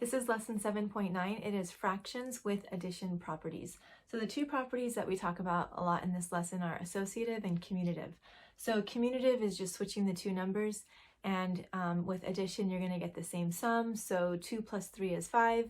This is lesson 7.9. It is fractions with addition properties. So the two properties that we talk about a lot in this lesson are associative and commutative. So commutative is just switching the two numbers, and with addition you're going to get the same sum. So 2 plus 3 is 5,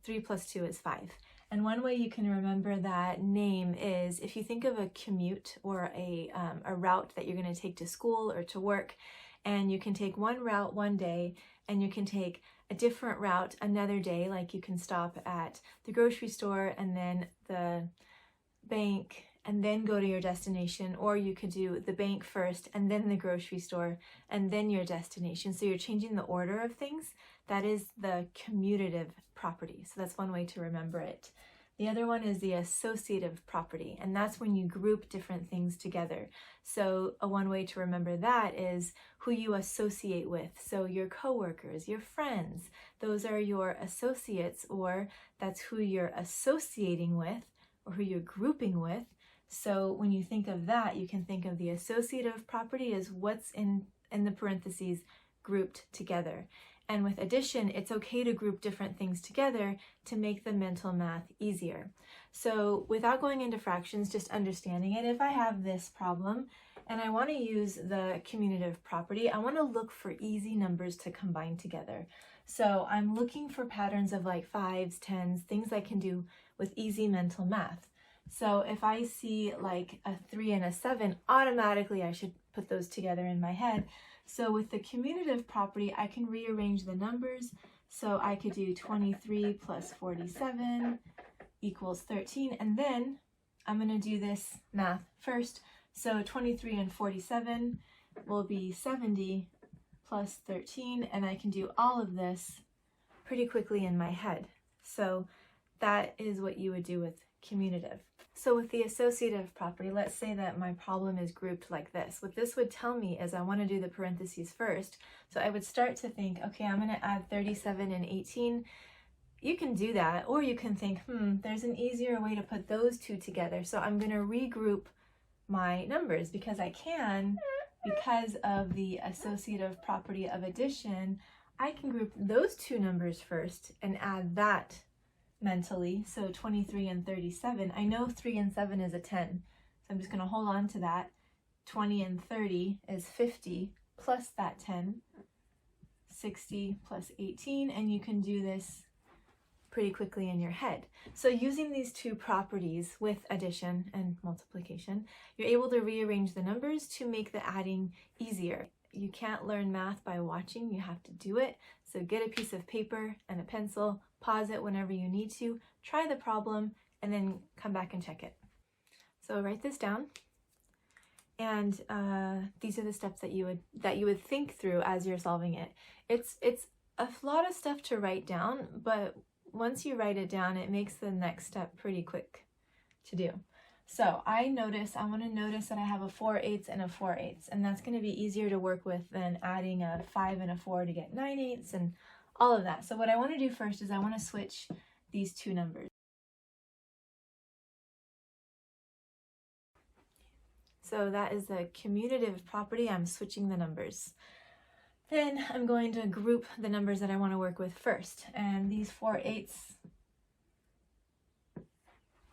3 plus 2 is 5. And one way you can remember that name is if you think of a commute or a route that you're going to take to school or to work, and you can take one route one day and you can take a different route another day, like you can stop at the grocery store and then the bank and then go to your destination, or you could do the bank first and then the grocery store and then your destination. So you're changing the order of things. That is the commutative property. So that's one way to remember it. The other one is the associative property, and that's when you group different things together. So one way to remember that is who you associate with. So your coworkers, your friends, those are your associates, or that's who you're associating with or who you're grouping with. So when you think of that, you can think of the associative property as what's in the parentheses grouped together. And with addition, it's okay to group different things together to make the mental math easier. So without going into fractions, just understanding it, if I have this problem and I want to use the commutative property, I want to look for easy numbers to combine together. So I'm looking for patterns of like 5s, 10s, things I can do with easy mental math. So if I see like a 3 and a 7, automatically I should put those together in my head. So with the commutative property, I can rearrange the numbers. So I could do 23 plus 47 equals 13. And then I'm going to do this math first. So 23 and 47 will be 70 plus 13. And I can do all of this pretty quickly in my head. So that is what you would do with commutative. So with the associative property, let's say that my problem is grouped like this. What this would tell me is I want to do the parentheses first. So I would start to think, okay, I'm going to add 37 and 18. You can do that, or you can think, there's an easier way to put those two together. So I'm going to regroup my numbers because I can, because of the associative property of addition, I can group those two numbers first and add that mentally. So 23 and 37, I know 3 and 7 is a 10, so I'm just going to hold on to that. 20 and 30 is 50 plus that 10, 60 plus 18, and you can do this pretty quickly in your head. So using these two properties with addition and multiplication, you're able to rearrange the numbers to make the adding easier. You can't learn math by watching, you have to do it. So get a piece of paper and a pencil, pause it whenever you need to, try the problem, and then come back and check it. So write this down, and these are the steps that you would think through as you're solving it. It's a lot of stuff to write down, but once you write it down, it makes the next step pretty quick to do. So I want to notice that I have a 4/8 and a 4/8, and that's going to be easier to work with than adding a 5 and a 4 to get 9/8 and all of that. So what I want to do first is I want to switch these two numbers. So that is the commutative property. I'm switching the numbers. Then I'm going to group the numbers that I want to work with first, and these 4/8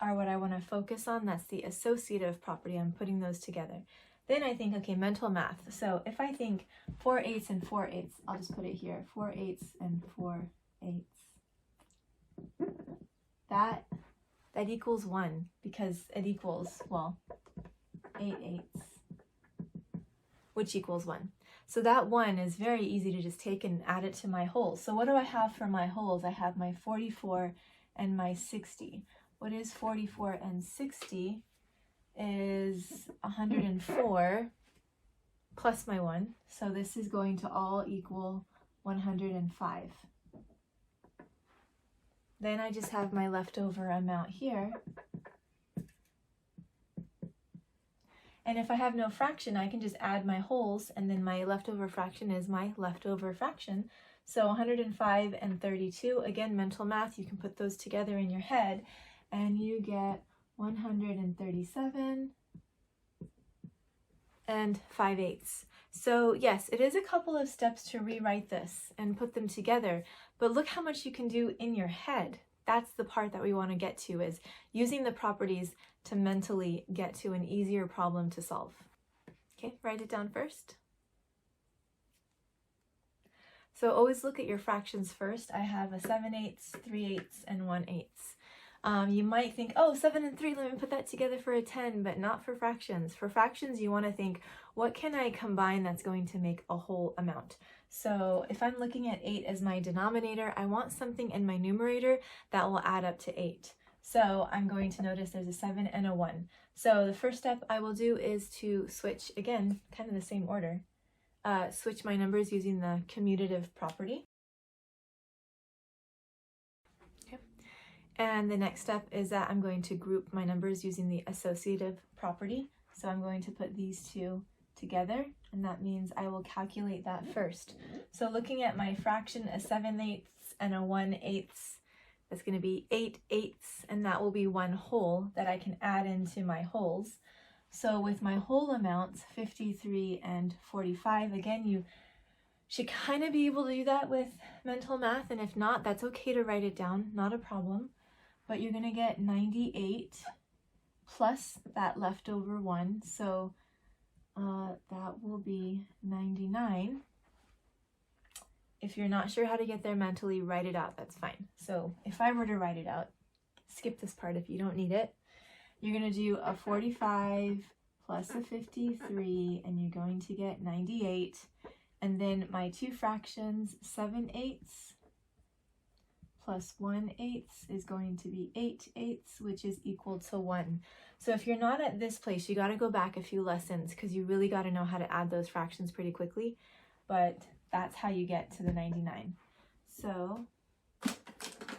are what I want to focus on. That's the associative property. I'm putting those together. Then I think, okay, mental math. So if I think 4/8 and 4/8, I'll just put it here, 4/8 and 4/8. That equals 1 because it equals, well, 8/8, which equals 1. So that 1 is very easy to just take and add it to my wholes. So what do I have for my wholes? I have my 44 and my 60. What is 44 and 60 is 104 plus my 1. So this is going to all equal 105. Then I just have my leftover amount here. And if I have no fraction, I can just add my wholes, and then my leftover fraction is my leftover fraction. So 105 and 32, again, mental math, you can put those together in your head, and you get 137 and 5/8. So yes, it is a couple of steps to rewrite this and put them together, But look how much you can do in your head. That's the part that we want to get to, is using the properties to mentally get to an easier problem to solve. Okay, write it down first. So always look at your fractions first. I have a 7/8, 3/8, and 1/8. You might think, oh, 7 and 3, let me put that together for a 10, but not for fractions. For fractions, you want to think, what can I combine that's going to make a whole amount? So if I'm looking at 8 as my denominator, I want something in my numerator that will add up to 8. So I'm going to notice there's a 7 and a 1. So the first step I will do is to switch, again, kind of the same order, switch my numbers using the commutative property. And the next step is that I'm going to group my numbers using the associative property. So I'm going to put these two together, and that means I will calculate that first. So looking at my fraction, a 7/8 and a 1/8, that's going to be 8/8, and that will be one whole that I can add into my wholes. So with my whole amounts, 53 and 45, again, you should kind of be able to do that with mental math, and if not, that's okay to write it down, not a problem. But you're going to get 98 plus that leftover 1, so that will be 99. If you're not sure how to get there mentally, write it out, that's fine. So if I were to write it out, skip this part if you don't need it, you're going to do a 45 plus a 53, and you're going to get 98. And then my two fractions, 7/8 plus 1/8 is going to be 8/8, which is equal to 1. So if you're not at this place, you got to go back a few lessons, because you really got to know how to add those fractions pretty quickly. But that's how you get to the 99. So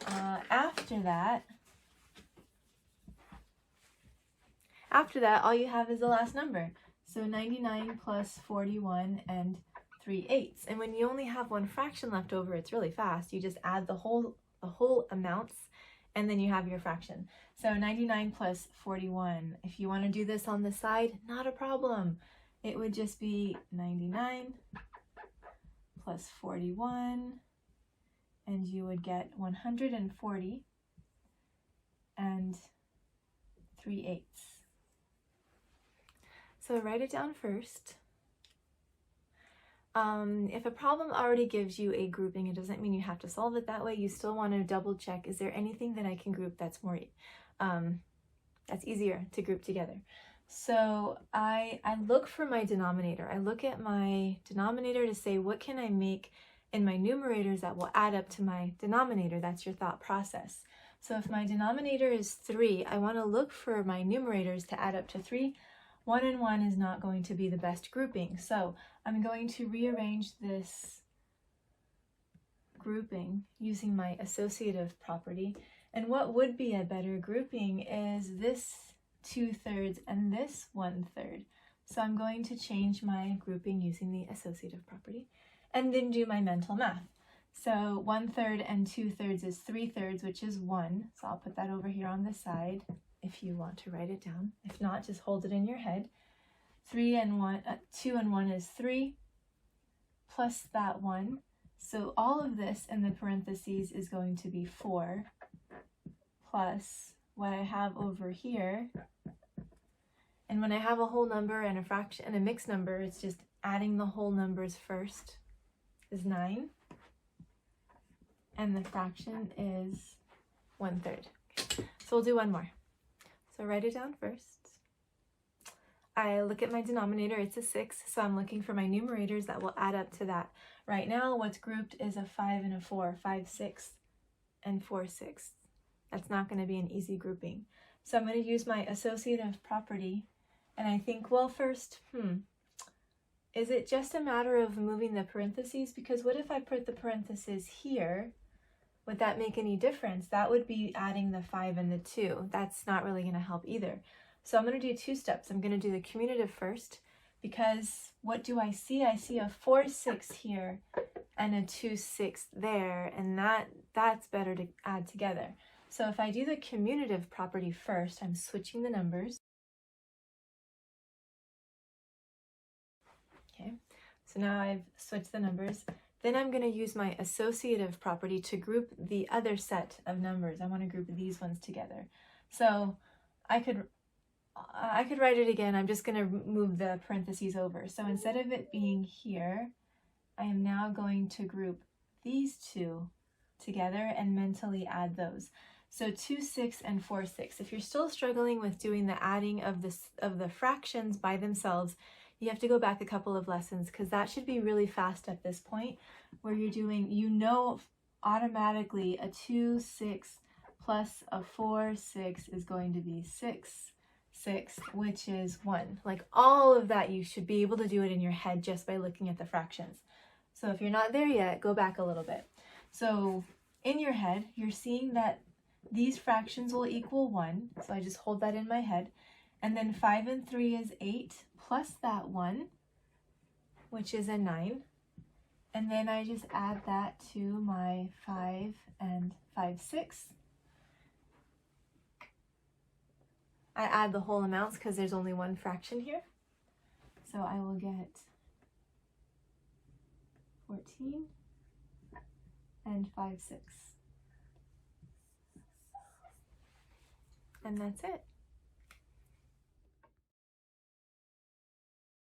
after that, all you have is the last number. So 99 plus 41 and 3/8. And when you only have one fraction left over, it's really fast. You just add the whole amounts, and then you have your fraction. So 99 plus 41. If you want to do this on the side, not a problem. It would just be 99 plus 41, and you would get 140 and 3/8. So write it down first. If a problem already gives you a grouping, it doesn't mean you have to solve it that way. You still want to double check, is there anything that I can group that's more, that's easier to group together? So I look for my denominator. I look at my denominator to say, what can I make in my numerators that will add up to my denominator? That's your thought process. So if my denominator is 3, I want to look for my numerators to add up to 3. 1 and 1 is not going to be the best grouping. So I'm going to rearrange this grouping using my associative property. And what would be a better grouping is this 2/3 and this 1/3. So I'm going to change my grouping using the associative property and then do my mental math. So 1/3 and 2/3 is 3/3, which is 1. So I'll put that over here on the side if you want to write it down. If not, just hold it in your head. 2 and 1 is 3 plus that 1. So all of this in the parentheses is going to be 4 plus what I have over here. And when I have a whole number and a fraction and a mixed number, it's just adding the whole numbers first, is 9. And the fraction is 1/3. Okay. So we'll do one more. So write it down first. I look at my denominator, it's a 6, so I'm looking for my numerators that will add up to that. Right now, what's grouped is a 5 and a 4, 5/6 and 4/6. That's not going to be an easy grouping. So I'm going to use my associative property, and I think, well, first, is it just a matter of moving the parentheses? Because what if I put the parentheses here? Would that make any difference? That would be adding the 5 and the 2. That's not really going to help either. So I'm going to do 2 steps. I'm going to do the commutative first, because what do I see? I see a 4/6 here and a 2/6 there, and that's better to add together. So if I do the commutative property first, I'm switching the numbers. Okay, so now I've switched the numbers. Then I'm going to use my associative property to group the other set of numbers. I want to group these ones together. So I could write it again. I'm just going to move the parentheses over. So instead of it being here, I am now going to group these two together and mentally add those. So 2, 6, and 4, 6. If you're still struggling with doing the adding of the fractions by themselves, you have to go back a couple of lessons, because that should be really fast at this point, where you're doing, you know, automatically a 2, 6 plus a 4, 6 is going to be 6, 6, which is 1. Like all of that, you should be able to do it in your head just by looking at the fractions. So if you're not there yet, go back a little bit. So in your head, you're seeing that these fractions will equal 1. So I just hold that in my head. And then 5 and 3 is 8 plus that 1, which is a 9. And then I just add that to my 5 and 5, 6. I add the whole amounts because there's only one fraction here. So I will get 14 and 5, 6. And that's it.